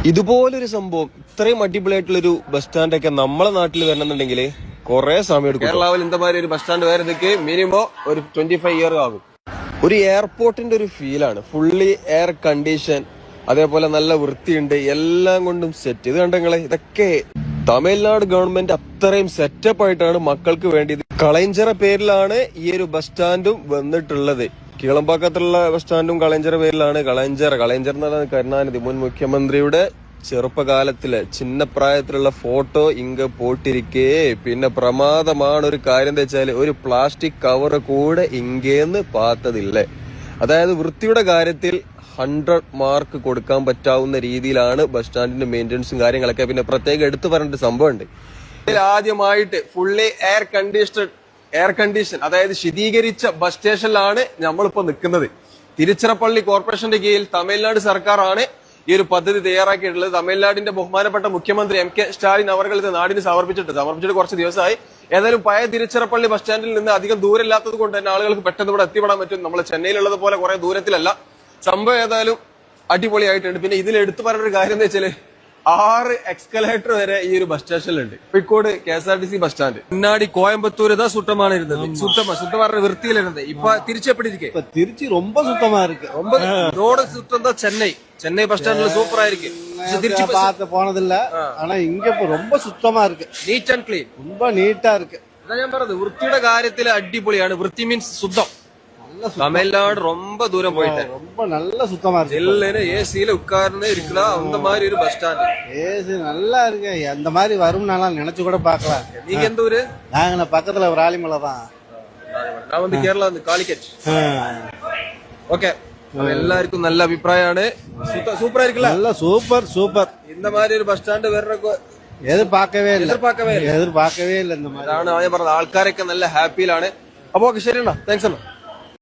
ഇതുപോലൊരു സംഭവം ഇത്രയും അടിപൊളിയായിട്ടുള്ളൊരു ബസ് സ്റ്റാൻഡൊക്കെ നമ്മളെ നാട്ടിൽ വരണമെന്നുണ്ടെങ്കിൽ കുറെ സമയം എടുക്കും. കേരളാവിൽ ഇന്തമാതിരി ഒരു ബസ് സ്റ്റാൻഡ് വരുന്നതൊക്കെ മിനിമം ഒരു 25 ഇയർ ആകും. ഒരു എയർപോർട്ടിന്റെ ഒരു ഫീലാണ്. ഫുള്ളി എയർ കണ്ടീഷൻ, അതേപോലെ നല്ല വൃത്തിയുണ്ട്, എല്ലാം കൊണ്ടും സെറ്റ്. ഇത് കണ്ടെങ്കിലേ ഇതൊക്കെ തമിഴ്നാട് ഗവൺമെന്റ് അത്രയും സെറ്റപ്പ് ആയിട്ടാണ് മക്കൾക്ക് വേണ്ടിയത്. കളയഞ്ചിറ പേരിലാണ് ഈ ഒരു ബസ് സ്റ്റാൻഡും വന്നിട്ടുള്ളത്. കീളമ്പാക്കത്തുള്ള ബസ് സ്റ്റാൻഡും കളയഞ്ചിറ പേരിലാണ്. കളയഞ്ചിറ എന്ന് പറയുന്നത് കരുണാനിധി മുൻ മുഖ്യമന്ത്രിയുടെ ചെറുപ്പകാലത്തിലെ ചിന്ന പ്രായത്തിലുള്ള ഫോട്ടോ ഇങ്ങ പോട്ടിരിക്കേ. പിന്നെ പ്രമാദമാണ് ഒരു കാര്യം എന്താ വെച്ചാല്, ഒരു പ്ലാസ്റ്റിക് കവർ കൂടെ ഇങ്ങേന്ന് പാത്തതില്ലേ. അതായത് വൃത്തിയുടെ കാര്യത്തിൽ 100 മാർക്ക് കൊടുക്കാൻ പറ്റാവുന്ന രീതിയിലാണ് ബസ് സ്റ്റാൻഡിന്റെ മെയിന്റനൻസും കാര്യങ്ങളൊക്കെ. പിന്നെ പ്രത്യേകം എടുത്തു പറഞ്ഞിട്ട് സംഭവമുണ്ട്. ഇതിൽ ആദ്യമായിട്ട് ഫുള്ളി എയർ കണ്ടീഷൻ അതായത് ശീതീകരിച്ച ബസ് സ്റ്റേഷനിലാണ് നമ്മളിപ്പോ നിൽക്കുന്നത്. തിരുച്ചിറപ്പള്ളി കോർപ്പറേഷന്റെ കീഴിൽ തമിഴ്നാട് സർക്കാരാണ് ഈ ഒരു പദ്ധതി തയ്യാറാക്കിയിട്ടുള്ളത്. തമിഴ്നാടിന്റെ ബഹുമാനപ്പെട്ട മുഖ്യമന്ത്രി MK സ്റ്റാലിൻ അവർ ഇത് നാടിന് സമർപ്പിച്ചിട്ട് കുറച്ച് ദിവസമായി. ഏതായാലും പഴയ തിരുച്ചിറപ്പള്ളി ബസ് സ്റ്റാൻഡിൽ നിന്ന് അധികം ദൂരമില്ലാത്തത് കൊണ്ട് തന്നെ ആളുകൾക്ക് പെട്ടെന്ന് ഇവിടെ എത്തിപ്പെടാൻ പറ്റും. നമ്മളെ ചെന്നൈയിലുള്ളത് പോലെ കുറെ ദൂരത്തിലല്ല. സംഭവം ഏതായാലും അടിപൊളിയായിട്ടുണ്ട്. പിന്നെ ഇതിൽ എടുത്തു പറഞ്ഞ ഒരു കാര്യം എന്താ വെച്ചാല് 6 എക്സ്കലേറ്റർ വരെ ഈ ഒരു ബസ് സ്റ്റേഷനിലുണ്ട്. Kozhikode KSRTC bus stand. മുന്നാടി കോയമ്പത്തൂർ സുട്ടമാണ് ഇരുന്നത്. സുട്ടമാണ് വൃത്തിയിലിരുന്നത്. ഇപ്പൊ തിരിച്ചെപ്പിടിരിക്കെ திருச்சி ரொம்ப சுத்தமா இருக்கு. ரோடு சுத்தம் தான். சென்னை பஸ் ஸ்டாண்ட்ல சூப்பரா இருக்கு. திருச்சி பார்த்து போனதில்ல, ஆனா இங்க இப்ப ரொம்ப சுத்தமா இருக்கு. നീറ്റ് ആൻഡ് ക്ലീൻ, ரொம்ப നീറ്റാ இருக்கு. അതാ ഞാൻ പറഞ്ഞത്, വൃത്തിയുടെ കാര്യത്തിൽ അടിപൊളിയാണ്. വൃത്തി മീൻസ് ശുദ്ധം. തമിഴ്നാട് ரொம்ப தூரம் போயிட்டேன். ரொம்ப நல்ல சுத்தமா இருக்கு. எல்லாரும் ஏசியில உட்கார்ந்து இருக்கலாம். அந்த மாதிரி ஒரு பஸ் ஸ்டாண்ட். ஏசி நல்லா இருக்கு. அந்த மாதிரி வரும்னாலாம் நினைச்சு கூட பார்க்கலாம். நீங்க எந்த ஊரு? நாங்க பக்கத்துல விராலிமலை தான். நான் வந்து கேரளா, காலிக்கட். ஓகே, எல்லாருக்கும் நல்ல അഭിപ്രായമാണ്. സൂപ്പർ ആയിരിക്കില്ല? നല്ല സൂപ്പർ. இந்த மாதிரி ഒരു ബസ് സ്റ്റാൻഡ് വേറെ എതിർപ്പാക്കവേ ഇല്ല. இந்த மாதிரி അതാണ് ഞാൻ പറഞ്ഞത്. ആൾക്കാരൊക്കെ നല്ല ഹാപ്പിയിലാണ്. അപ്പൊ ഓക്കെ, ശരി, താങ്ക്സ് അണ്ണാ.